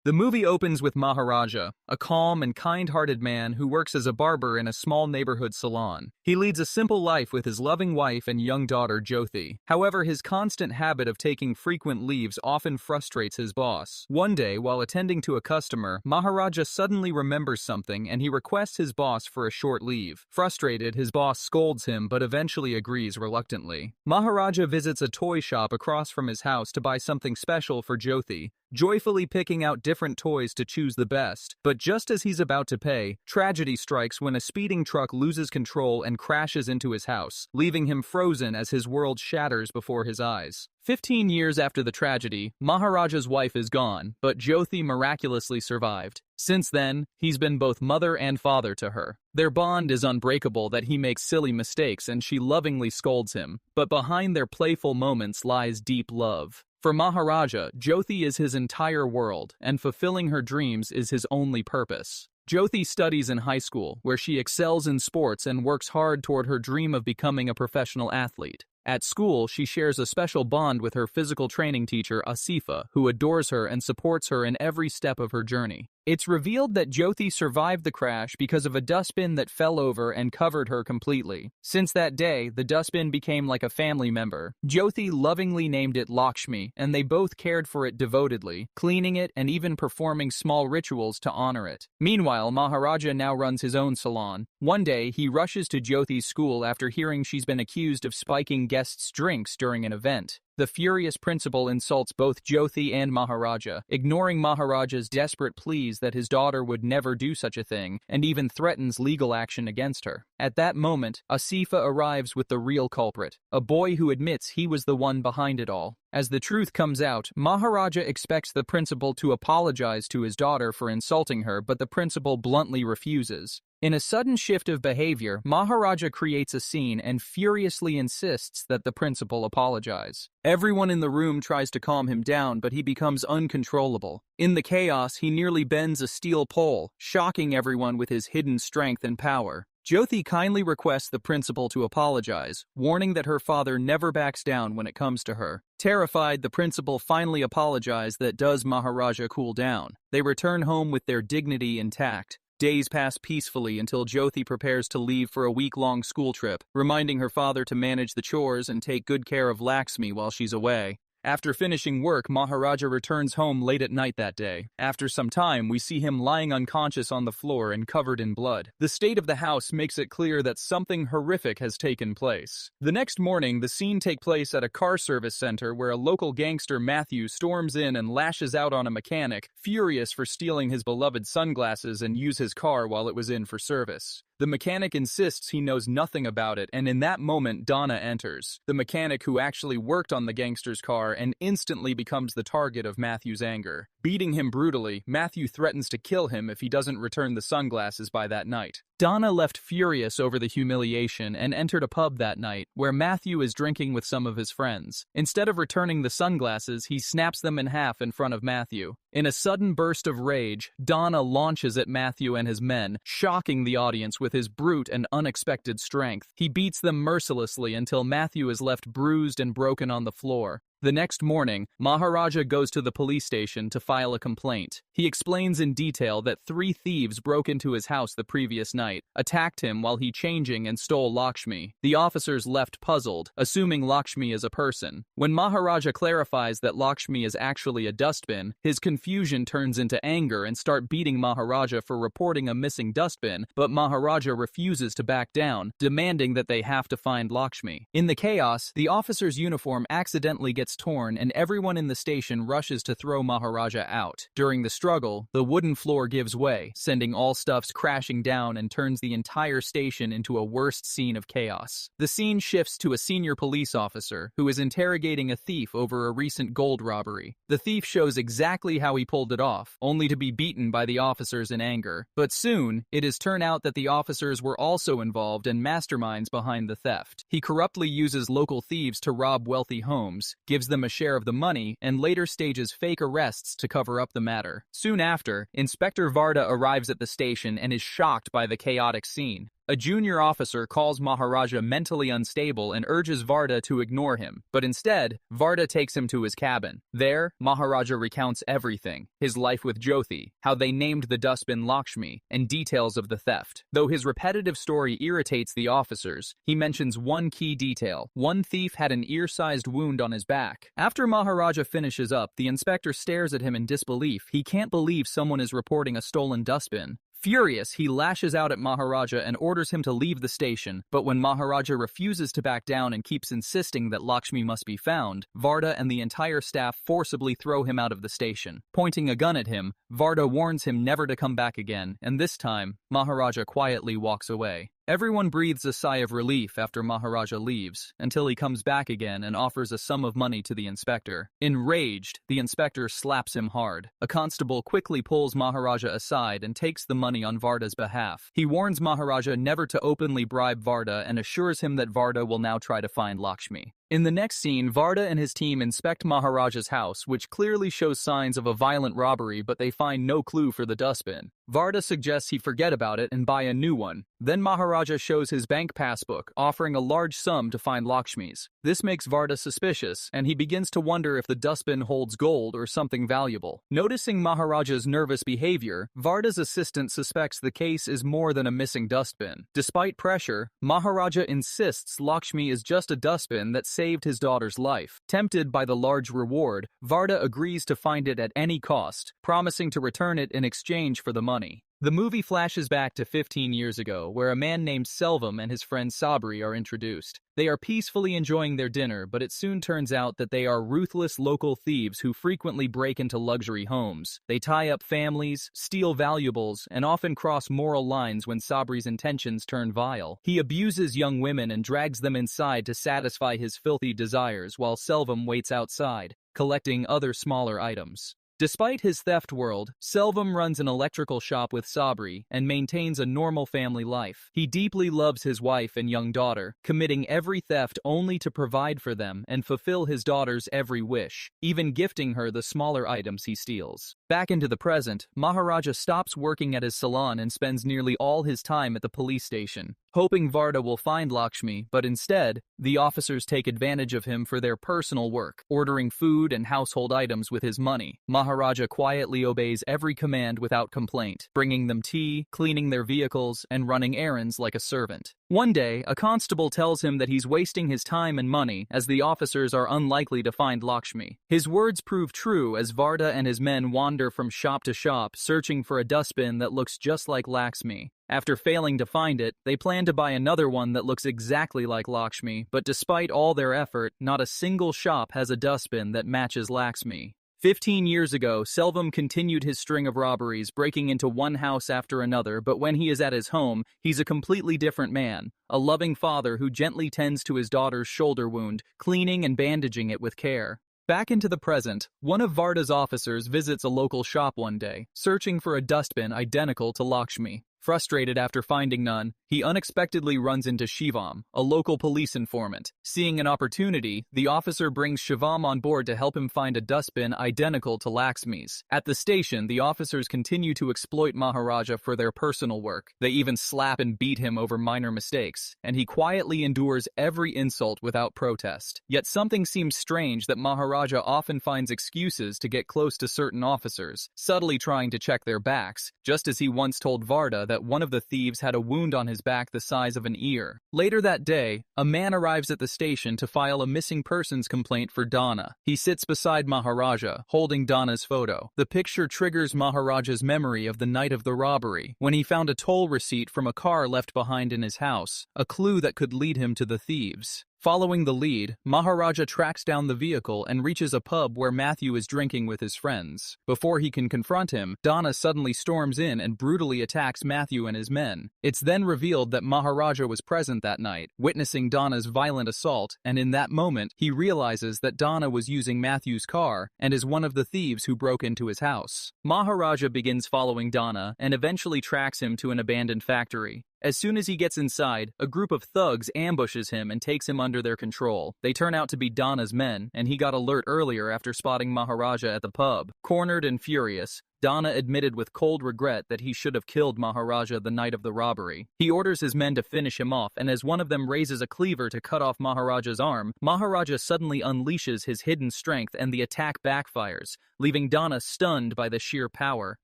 The movie opens with Maharaja, a calm and kind-hearted man who works as a barber in a small neighborhood salon. He leads a simple life with his loving wife and young daughter Jyothi. However, his constant habit of taking frequent leaves often frustrates his boss. One day, while attending to a customer, Maharaja suddenly remembers something and he requests his boss for a short leave. Frustrated, his boss scolds him but eventually agrees reluctantly. Maharaja visits a toy shop across from his house to buy something special for Jyothi, joyfully picking out different toys to choose the best. But just as he's about to pay, tragedy strikes when a speeding truck loses control and crashes into his house, leaving him frozen as his world shatters before his eyes. 15 years after the tragedy, Maharaja's wife is gone, but Jyothi miraculously survived. Since then, he's been both mother and father to her. Their bond is unbreakable that he makes silly mistakes and she lovingly scolds him, but behind their playful moments lies deep love. For Maharaja, Jyothi is his entire world, and fulfilling her dreams is his only purpose. Jyothi studies in high school, where she excels in sports and works hard toward her dream of becoming a professional athlete. At school, she shares a special bond with her physical training teacher, Asifa, who adores her and supports her in every step of her journey. It's revealed that Jyothi survived the crash because of a dustbin that fell over and covered her completely. Since that day, the dustbin became like a family member. Jyothi lovingly named it Lakshmi, and they both cared for it devotedly, cleaning it and even performing small rituals to honor it. Meanwhile, Maharaja now runs his own salon. One day, he rushes to Jyothi's school after hearing she's been accused of spiking guests' drinks during an event. The furious principal insults both Jyothi and Maharaja, ignoring Maharaja's desperate pleas that his daughter would never do such a thing, and even threatens legal action against her. At that moment, Asifa arrives with the real culprit, a boy who admits he was the one behind it all. As the truth comes out, Maharaja expects the principal to apologize to his daughter for insulting her, but the principal bluntly refuses. In a sudden shift of behavior, Maharaja creates a scene and furiously insists that the principal apologize. Everyone in the room tries to calm him down, but he becomes uncontrollable. In the chaos, he nearly bends a steel pole, shocking everyone with his hidden strength and power. Jyothi kindly requests the principal to apologize, warning that her father never backs down when it comes to her. Terrified, the principal finally apologizes that does Maharaja cool down. They return home with their dignity intact. Days pass peacefully until Jyothi prepares to leave for a week-long school trip, reminding her father to manage the chores and take good care of Lakshmi while she's away. After finishing work, Maharaja returns home late at night that day. After some time, we see him lying unconscious on the floor and covered in blood. The state of the house makes it clear that something horrific has taken place. The next morning, the scene takes place at a car service center where a local gangster, Matthew, storms in and lashes out on a mechanic, furious for stealing his beloved sunglasses and use his car while it was in for service. The mechanic insists he knows nothing about it, and in that moment Donna enters, the mechanic who actually worked on the gangster's car, and instantly becomes the target of Matthew's anger. Beating him brutally, Matthew threatens to kill him if he doesn't return the sunglasses by that night. Donna left furious over the humiliation and entered a pub that night, where Matthew is drinking with some of his friends. Instead of returning the sunglasses, he snaps them in half in front of Matthew. In a sudden burst of rage, Donna launches at Matthew and his men, shocking the audience with his brute and unexpected strength. He beats them mercilessly until Matthew is left bruised and broken on the floor. The next morning, Maharaja goes to the police station to file a complaint. He explains in detail that 3 thieves broke into his house the previous night, attacked him while he changing and stole Lakshmi. The officers left puzzled, assuming Lakshmi is a person. When Maharaja clarifies that Lakshmi is actually a dustbin, his confusion turns into anger and start beating Maharaja for reporting a missing dustbin, but Maharaja refuses to back down, demanding that they have to find Lakshmi. In the chaos, the officer's uniform accidentally gets torn and everyone in the station rushes to throw Maharaja out. During the struggle, the wooden floor gives way, sending all stuffs crashing down and turns the entire station into a worst scene of chaos. The scene shifts to a senior police officer who is interrogating a thief over a recent gold robbery. The thief shows exactly how he pulled it off, only to be beaten by the officers in anger. But soon, it is turned out that the officers were also involved and masterminds behind the theft. He corruptly uses local thieves to rob wealthy homes, gives them a share of the money, and later stages fake arrests to cover up the matter. Soon after, Inspector Varda arrives at the station and is shocked by the chaotic scene. A junior officer calls Maharaja mentally unstable and urges Varda to ignore him, but instead, Varda takes him to his cabin. There, Maharaja recounts everything: his life with Jyothi, how they named the dustbin Lakshmi, and details of the theft. Though his repetitive story irritates the officers, he mentions one key detail: one thief had an ear-sized wound on his back. After Maharaja finishes up, the inspector stares at him in disbelief. He can't believe someone is reporting a stolen dustbin. Furious, he lashes out at Maharaja and orders him to leave the station, but when Maharaja refuses to back down and keeps insisting that Lakshmi must be found, Varda and the entire staff forcibly throw him out of the station. Pointing a gun at him, Varda warns him never to come back again, and this time, Maharaja quietly walks away. Everyone breathes a sigh of relief after Maharaja leaves, until he comes back again and offers a sum of money to the inspector. Enraged, the inspector slaps him hard. A constable quickly pulls Maharaja aside and takes the money on Varda's behalf. He warns Maharaja never to openly bribe Varda and assures him that Varda will now try to find Lakshmi. In the next scene, Varda and his team inspect Maharaja's house, which clearly shows signs of a violent robbery, but they find no clue for the dustbin. Varda suggests he forget about it and buy a new one. Then Maharaja shows his bank passbook, offering a large sum to find Lakshmi's. This makes Varda suspicious, and he begins to wonder if the dustbin holds gold or something valuable. Noticing Maharaja's nervous behavior, Varda's assistant suspects the case is more than a missing dustbin. Despite pressure, Maharaja insists Lakshmi is just a dustbin that saved his daughter's life. Tempted by the large reward, Varda agrees to find it at any cost, promising to return it in exchange for the money. The movie flashes back to 15 years ago, where a man named Selvam and his friend Sabri are introduced. They are peacefully enjoying their dinner, but it soon turns out that they are ruthless local thieves who frequently break into luxury homes. They tie up families, steal valuables, and often cross moral lines when Sabri's intentions turn vile. He abuses young women and drags them inside to satisfy his filthy desires, while Selvam waits outside, collecting other smaller items. Despite his theft world, Selvam runs an electrical shop with Sabri and maintains a normal family life. He deeply loves his wife and young daughter, committing every theft only to provide for them and fulfill his daughter's every wish, even gifting her the smaller items he steals. Back into the present, Maharaja stops working at his salon and spends nearly all his time at the police station, hoping Varda will find Lakshmi, but instead, the officers take advantage of him for their personal work, ordering food and household items with his money. Maharaja quietly obeys every command without complaint, bringing them tea, cleaning their vehicles, and running errands like a servant. One day, a constable tells him that he's wasting his time and money, as the officers are unlikely to find Lakshmi. His words prove true as Varda and his men wander from shop to shop, searching for a dustbin that looks just like Lakshmi. After failing to find it, they plan to buy another one that looks exactly like Lakshmi, but despite all their effort, not a single shop has a dustbin that matches Lakshmi. 15 years ago, Selvam continued his string of robberies, breaking into one house after another, but when he is at his home, he's a completely different man. A loving father who gently tends to his daughter's shoulder wound, cleaning and bandaging it with care. Back into the present, one of Varda's officers visits a local shop one day, searching for a dustbin identical to Lakshmi. Frustrated after finding none, he unexpectedly runs into Shivam, a local police informant. Seeing an opportunity, the officer brings Shivam on board to help him find a dustbin identical to Lakshmi's. At the station, the officers continue to exploit Maharaja for their personal work. They even slap and beat him over minor mistakes, and he quietly endures every insult without protest. Yet something seems strange that Maharaja often finds excuses to get close to certain officers, subtly trying to check their backs, just as he once told Varda that one of the thieves had a wound on his back the size of an ear. Later that day, a man arrives at the station to file a missing persons complaint for Donna. He sits beside Maharaja, holding Donna's photo. The picture triggers Maharaja's memory of the night of the robbery, when he found a toll receipt from a car left behind in his house, a clue that could lead him to the thieves. Following the lead, Maharaja tracks down the vehicle and reaches a pub where Matthew is drinking with his friends. Before he can confront him, Donna suddenly storms in and brutally attacks Matthew and his men. It's then revealed that Maharaja was present that night, witnessing Donna's violent assault, and in that moment, he realizes that Donna was using Matthew's car and is one of the thieves who broke into his house. Maharaja begins following Donna and eventually tracks him to an abandoned factory. As soon as he gets inside, a group of thugs ambushes him and takes him under their control. They turn out to be Donna's men, and he got alert earlier after spotting Maharaja at the pub. Cornered and furious, Dana admitted with cold regret that he should have killed Maharaja the night of the robbery. He orders his men to finish him off, and as one of them raises a cleaver to cut off Maharaja's arm, Maharaja suddenly unleashes his hidden strength and the attack backfires, leaving Dana stunned by the sheer power.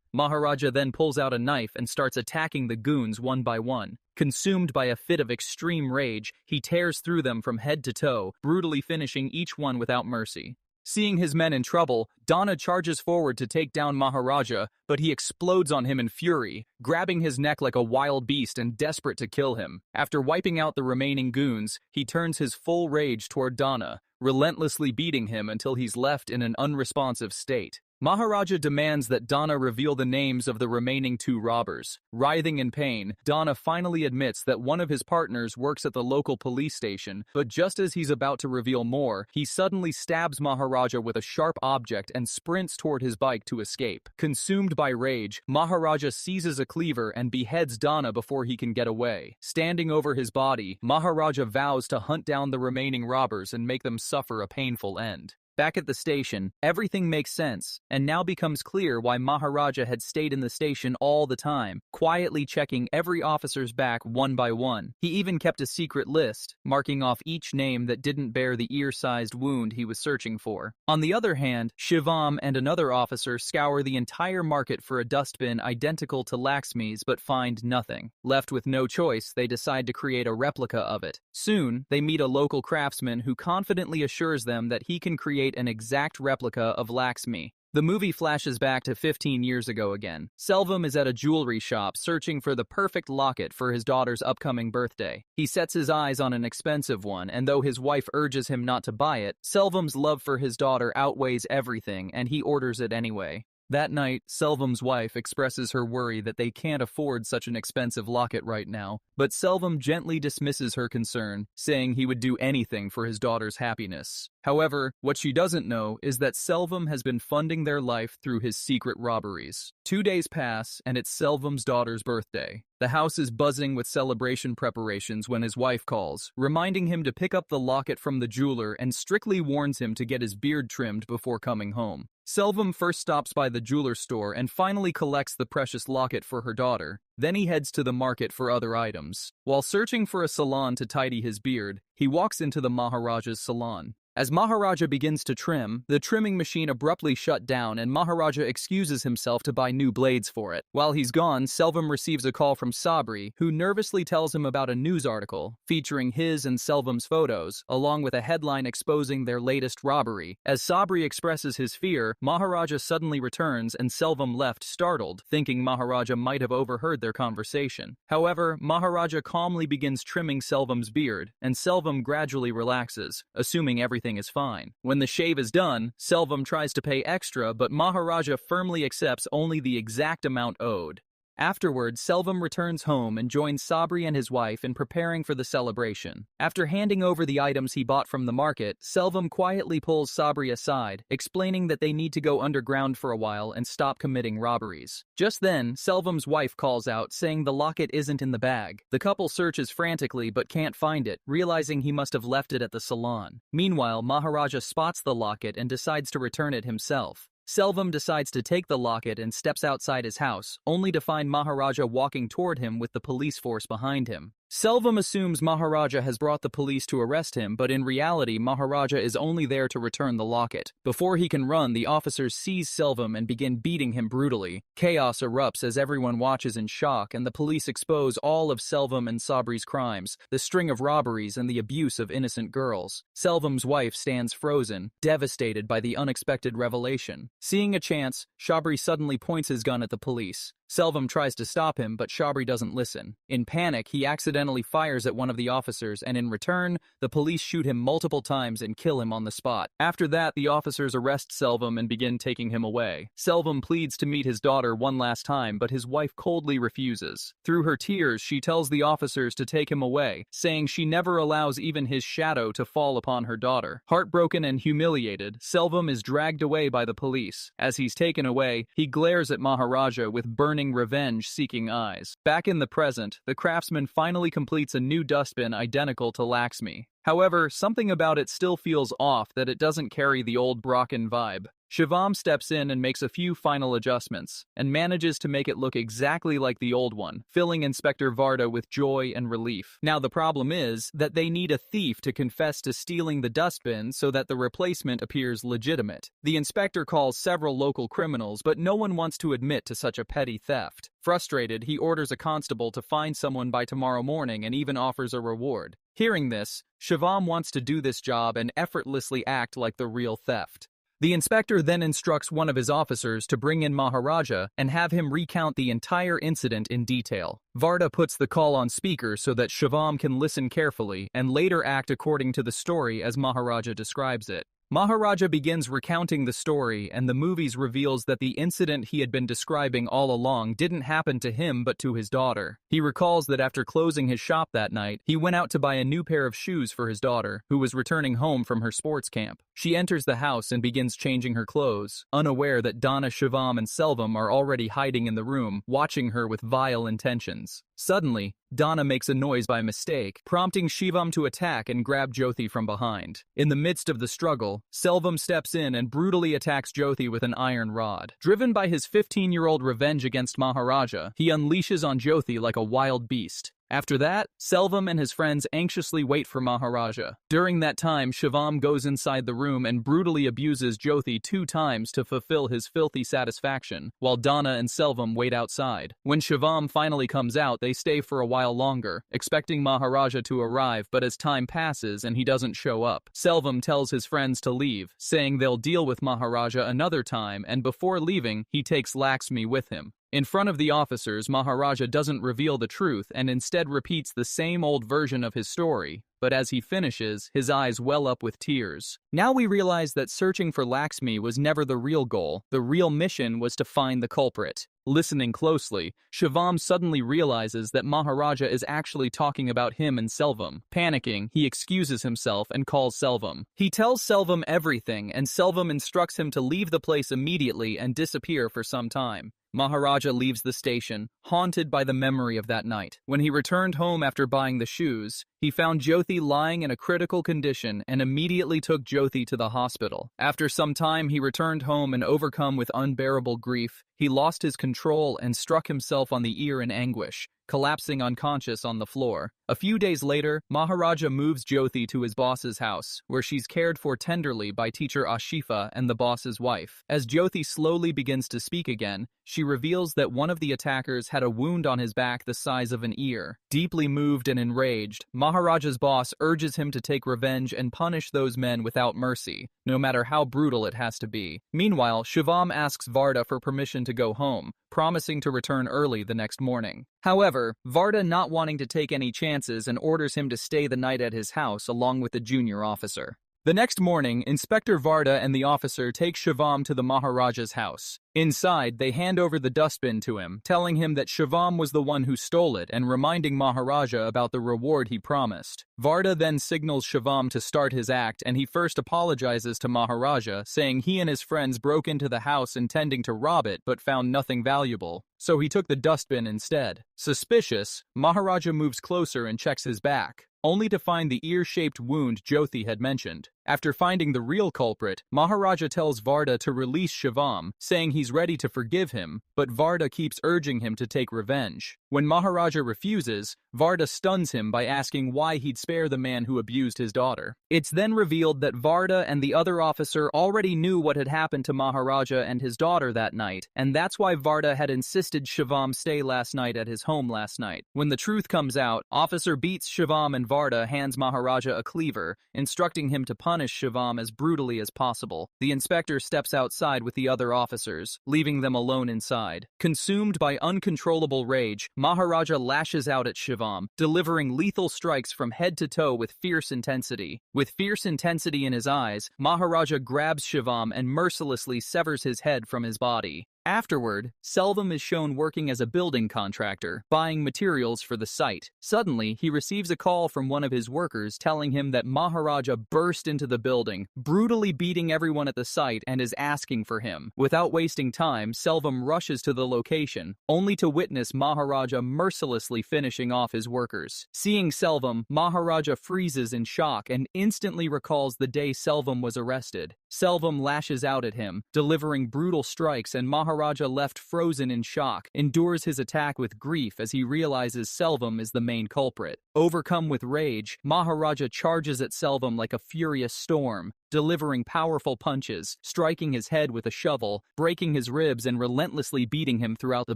Maharaja then pulls out a knife and starts attacking the goons one by one. Consumed by a fit of extreme rage, he tears through them from head to toe, brutally finishing each one without mercy. Seeing his men in trouble, Dana charges forward to take down Maharaja, but he explodes on him in fury, grabbing his neck like a wild beast and desperate to kill him. After wiping out the remaining goons, he turns his full rage toward Dana, relentlessly beating him until he's left in an unresponsive state. Maharaja demands that Dana reveal the names of the remaining two robbers. Writhing in pain, Dana finally admits that one of his partners works at the local police station, but just as he's about to reveal more, he suddenly stabs Maharaja with a sharp object and sprints toward his bike to escape. Consumed by rage, Maharaja seizes a cleaver and beheads Dana before he can get away. Standing over his body, Maharaja vows to hunt down the remaining robbers and make them suffer a painful end. Back at the station, everything makes sense, and now becomes clear why Maharaja had stayed in the station all the time, quietly checking every officer's back one by one. He even kept a secret list, marking off each name that didn't bear the ear-sized wound he was searching for. On the other hand, Shivam and another officer scour the entire market for a dustbin identical to Lakshmi's but find nothing. Left with no choice, they decide to create a replica of it. Soon, they meet a local craftsman who confidently assures them that he can create an exact replica of Lakshmi. The movie flashes back to 15 years ago again. Selvam is at a jewelry shop searching for the perfect locket for his daughter's upcoming birthday. He sets his eyes on an expensive one, and though his wife urges him not to buy it, Selvam's love for his daughter outweighs everything, and he orders it anyway. That night, Selvam's wife expresses her worry that they can't afford such an expensive locket right now, but Selvam gently dismisses her concern, saying he would do anything for his daughter's happiness. However, what she doesn't know is that Selvam has been funding their life through his secret robberies. 2 days pass, and it's Selvam's daughter's birthday. The house is buzzing with celebration preparations when his wife calls, reminding him to pick up the locket from the jeweler and strictly warns him to get his beard trimmed before coming home. Selvam first stops by the jeweler store and finally collects the precious locket for her daughter. Then he heads to the market for other items. While searching for a salon to tidy his beard, he walks into the Maharaja's salon. As Maharaja begins to trim, the trimming machine abruptly shut down and Maharaja excuses himself to buy new blades for it. While he's gone, Selvam receives a call from Sabri, who nervously tells him about a news article featuring his and Selvam's photos, along with a headline exposing their latest robbery. As Sabri expresses his fear, Maharaja suddenly returns and Selvam left startled, thinking Maharaja might have overheard their conversation. However, Maharaja calmly begins trimming Selvam's beard, and Selvam gradually relaxes, assuming everything is fine. When the shave is done, Selvam tries to pay extra, but Maharaja firmly accepts only the exact amount owed. Afterward, Selvam returns home and joins Sabri and his wife in preparing for the celebration. After handing over the items he bought from the market, Selvam quietly pulls Sabri aside, explaining that they need to go underground for a while and stop committing robberies. Just then, Selvam's wife calls out, saying the locket isn't in the bag. The couple searches frantically but can't find it, realizing he must have left it at the salon. Meanwhile, Maharaja spots the locket and decides to return it himself. Selvam decides to take the locket and steps outside his house, only to find Maharaja walking toward him with the police force behind him. Selvam assumes Maharaja has brought the police to arrest him, but in reality, Maharaja is only there to return the locket. Before he can run, the officers seize Selvam and begin beating him brutally. Chaos erupts as everyone watches in shock, and the police expose all of Selvam and Sabri's crimes, the string of robberies and the abuse of innocent girls. Selvam's wife stands frozen, devastated by the unexpected revelation. Seeing a chance, Sabri suddenly points his gun at the police. Selvam tries to stop him, but Sabri doesn't listen. In panic, he accidentally fires at one of the officers, and in return, the police shoot him multiple times and kill him on the spot. After that, the officers arrest Selvam and begin taking him away. Selvam pleads to meet his daughter one last time, but his wife coldly refuses. Through her tears, she tells the officers to take him away, saying she never allows even his shadow to fall upon her daughter. Heartbroken and humiliated, Selvam is dragged away by the police. As he's taken away, he glares at Maharaja with burning revenge-seeking eyes. Back in the present, the craftsman finally completes a new dustbin identical to Lakshmi. However, something about it still feels off that it doesn't carry the old Brocken vibe. Shivam steps in and makes a few final adjustments, and manages to make it look exactly like the old one, filling Inspector Varda with joy and relief. Now the problem is that they need a thief to confess to stealing the dustbin so that the replacement appears legitimate. The inspector calls several local criminals, but no one wants to admit to such a petty theft. Frustrated, he orders a constable to find someone by tomorrow morning and even offers a reward. Hearing this, Shivam wants to do this job and effortlessly act like the real theft. The inspector then instructs one of his officers to bring in Maharaja and have him recount the entire incident in detail. Varda puts the call on speaker so that Shivam can listen carefully and later act according to the story as Maharaja describes it. Maharaja begins recounting the story, and the movies reveals that the incident he had been describing all along didn't happen to him but to his daughter. He recalls that after closing his shop that night, he went out to buy a new pair of shoes for his daughter, who was returning home from her sports camp. She enters the house and begins changing her clothes, unaware that Donna, Shivam, and Selvam are already hiding in the room, watching her with vile intentions. Suddenly, Donna makes a noise by mistake, prompting Shivam to attack and grab Jyothi from behind. In the midst of the struggle, Selvam steps in and brutally attacks Jyothi with an iron rod. Driven by his 15-year-old revenge against Maharaja, he unleashes on Jyothi like a wild beast. After that, Selvam and his friends anxiously wait for Maharaja. During that time, Shivam goes inside the room and brutally abuses Jyothi 2 times to fulfill his filthy satisfaction, while Donna and Selvam wait outside. When Shivam finally comes out, they stay for a while longer, expecting Maharaja to arrive, but as time passes and he doesn't show up, Selvam tells his friends to leave, saying they'll deal with Maharaja another time, and before leaving, he takes Lakshmi with him. In front of the officers, Maharaja doesn't reveal the truth and instead repeats the same old version of his story, but as he finishes, his eyes well up with tears. Now we realize that searching for Lakshmi was never the real goal. The real mission was to find the culprit. Listening closely, Shivam suddenly realizes that Maharaja is actually talking about him and Selvam. Panicking, he excuses himself and calls Selvam. He tells Selvam everything, and Selvam instructs him to leave the place immediately and disappear for some time. Maharaja leaves the station, haunted by the memory of that night. When he returned home after buying the shoes, he found Jyothi lying in a critical condition and immediately took Jyothi to the hospital. After some time, he returned home and, overcome with unbearable grief, he lost his control and struck himself on the ear in anguish, collapsing unconscious on the floor. A few days later, Maharaja moves Jyothi to his boss's house, where she's cared for tenderly by teacher Ashifa and the boss's wife. As Jyothi slowly begins to speak again, she reveals that one of the attackers had a wound on his back the size of an ear. Deeply moved and enraged, Maharaja's boss urges him to take revenge and punish those men without mercy, no matter how brutal it has to be. Meanwhile, Shivam asks Varda for permission to go home, promising to return early the next morning. However, Varda, not wanting to take any chances, and orders him to stay the night at his house along with the junior officer. The next morning, Inspector Varda and the officer take Shivam to the Maharaja's house. Inside, they hand over the dustbin to him, telling him that Shivam was the one who stole it and reminding Maharaja about the reward he promised. Varda then signals Shivam to start his act, and he first apologizes to Maharaja, saying he and his friends broke into the house intending to rob it but found nothing valuable, so he took the dustbin instead. Suspicious, Maharaja moves closer and checks his back, only to find the ear-shaped wound Jyothi had mentioned. After finding the real culprit, Maharaja tells Varda to release Shivam, saying he's ready to forgive him, but Varda keeps urging him to take revenge. When Maharaja refuses, Varda stuns him by asking why he'd spare the man who abused his daughter. It's then revealed that Varda and the other officer already knew what had happened to Maharaja and his daughter that night, and that's why Varda had insisted Shivam stay last night at his home last night. When the truth comes out, Officer beats Shivam and Varda hands Maharaja a cleaver, instructing him to punish Shivam as brutally as possible. The inspector steps outside with the other officers, leaving them alone inside. Consumed by uncontrollable rage, Maharaja lashes out at Shivam, delivering lethal strikes from head to toe with fierce intensity. With fierce intensity in his eyes, Maharaja grabs Shivam and mercilessly severs his head from his body. Afterward, Selvam is shown working as a building contractor, buying materials for the site. Suddenly, he receives a call from one of his workers telling him that Maharaja burst into the building, brutally beating everyone at the site and is asking for him. Without wasting time, Selvam rushes to the location, only to witness Maharaja mercilessly finishing off his workers. Seeing Selvam, Maharaja freezes in shock and instantly recalls the day Selvam was arrested. Selvam lashes out at him, delivering brutal strikes, and Maharaja, left frozen in shock, endures his attack with grief as he realizes Selvam is the main culprit. Overcome with rage, Maharaja charges at Selvam like a furious storm, delivering powerful punches, striking his head with a shovel, breaking his ribs, and relentlessly beating him throughout the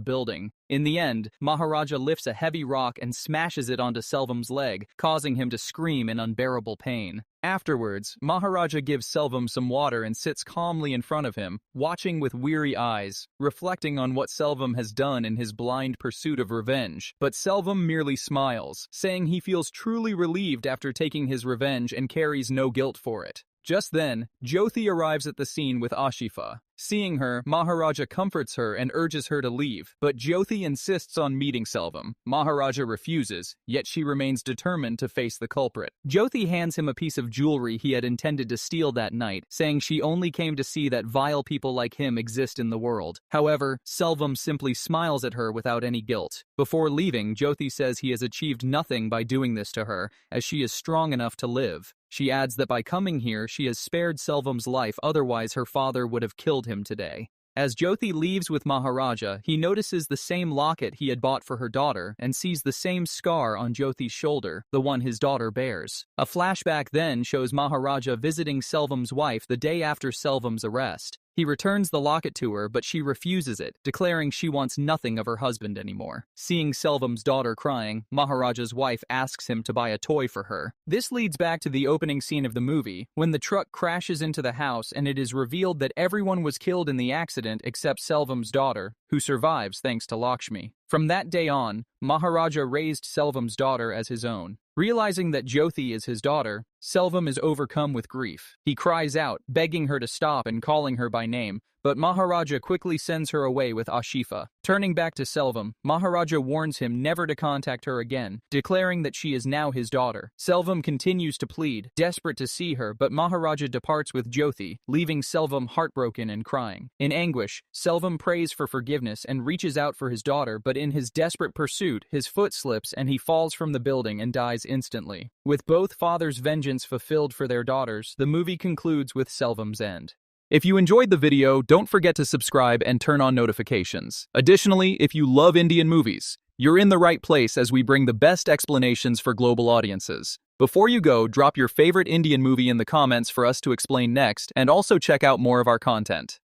building. In the end, Maharaja lifts a heavy rock and smashes it onto Selvam's leg, causing him to scream in unbearable pain. Afterwards, Maharaja gives Selvam some water and sits calmly in front of him, watching with weary eyes, reflecting on what Selvam has done in his blind pursuit of revenge. But Selvam merely smiles, saying he feels truly relieved after taking his revenge and carries no guilt for it. Just then, Jyothi arrives at the scene with Ashifa. Seeing her, Maharaja comforts her and urges her to leave, but Jyothi insists on meeting Selvam. Maharaja refuses, yet she remains determined to face the culprit. Jyothi hands him a piece of jewelry he had intended to steal that night, saying she only came to see that vile people like him exist in the world. However, Selvam simply smiles at her without any guilt. Before leaving, Jyothi says he has achieved nothing by doing this to her, as she is strong enough to live. She adds that by coming here, she has spared Selvam's life, otherwise her father would have killed him today. As Jyothi leaves with Maharaja, he notices the same locket he had bought for her daughter and sees the same scar on Jyothi's shoulder, the one his daughter bears. A flashback then shows Maharaja visiting Selvam's wife the day after Selvam's arrest. He returns the locket to her, but she refuses it, declaring she wants nothing of her husband anymore. Seeing Selvam's daughter crying, Maharaja's wife asks him to buy a toy for her. This leads back to the opening scene of the movie, when the truck crashes into the house and it is revealed that everyone was killed in the accident except Selvam's daughter, who survives thanks to Lakshmi. From that day on, Maharaja raised Selvam's daughter as his own. Realizing that Jyothi is his daughter, Selvam is overcome with grief. He cries out, begging her to stop and calling her by name, but Maharaja quickly sends her away with Ashifa. Turning back to Selvam, Maharaja warns him never to contact her again, declaring that she is now his daughter. Selvam continues to plead, desperate to see her, but Maharaja departs with Jyothi, leaving Selvam heartbroken and crying. In anguish, Selvam prays for forgiveness and reaches out for his daughter, but in his desperate pursuit, his foot slips and he falls from the building and dies instantly. With both fathers' vengeance fulfilled for their daughters, the movie concludes with Selvam's end. If you enjoyed the video, don't forget to subscribe and turn on notifications. Additionally, if you love Indian movies, you're in the right place as we bring the best explanations for global audiences. Before you go, drop your favorite Indian movie in the comments for us to explain next, and also check out more of our content.